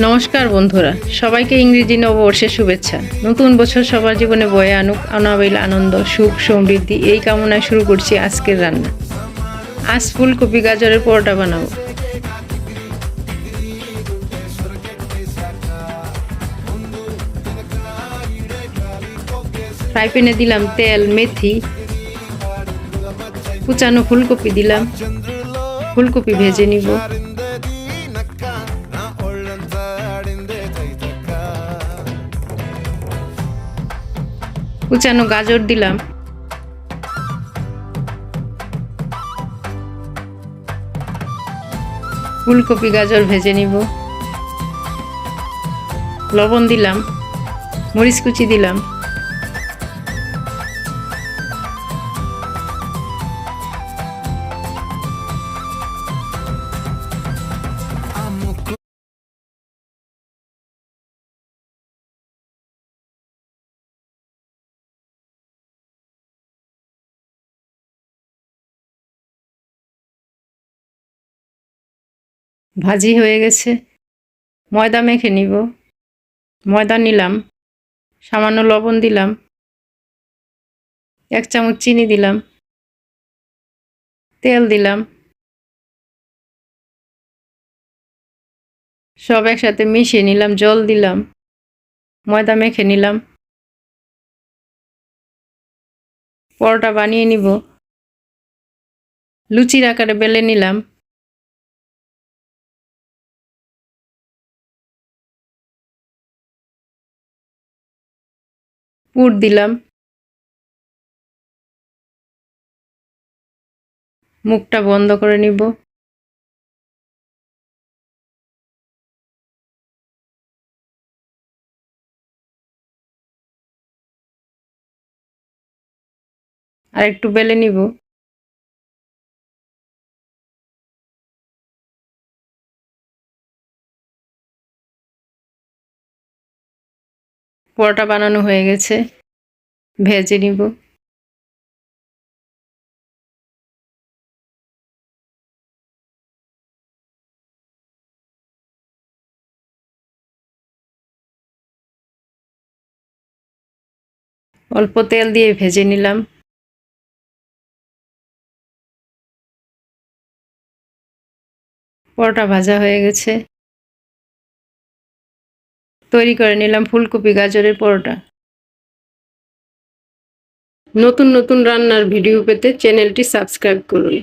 নমস্কার বন্ধুরা, সবাইকে ইংরেজি নববর্ষের শুভেচ্ছা। নতুন বছর সবার জীবনে বয়ে আনুক অনাবিল আনন্দ, সুখ, সমৃদ্ধি এই কামনায় শুরু করছি আজকের রান্না। আজ ফুলকপি গাজরের পরোটা বানাবো। ফ্রাই প্যানে দিলাম তেল, মেথি, কুচানো ফুলকপি দিলাম। ফুলকপি ভেজে নিব। কুচানো গাজর দিলাম। ফুলকপি গাজর ভেজে নিব। লবণ দিলাম, মরিচ কুচি দিলাম, ভাজি হয়ে গেছে। ময়দা মেখে নিব। ময়দা নিলাম, সামান্য লবণ দিলাম, 1 চামচ চিনি দিলাম, তেল দিলাম। সব একসাথে মিশিয়ে নিলাম, জল দিলাম, ময়দা মেখে নিলাম। পরোটা বানিয়ে নিব। লুচির আকারে বেলে নিলাম। পুর দিলাম। মুখটা বন্ধ করে নিব। আর একটু বেলে নিব। পরোটা বানানো হয়ে গেছে, ভেজে নিব। অল্প তেল দিয়ে ভেজে নিলাম। পরোটা ভাজা হয়ে গেছে। তৈরি করে নিলাম ফুলকপি গাজরের পরোটা। নতুন নতুন রান্নার ভিডিও পেতে চ্যানেলটি সাবস্ক্রাইব করুন।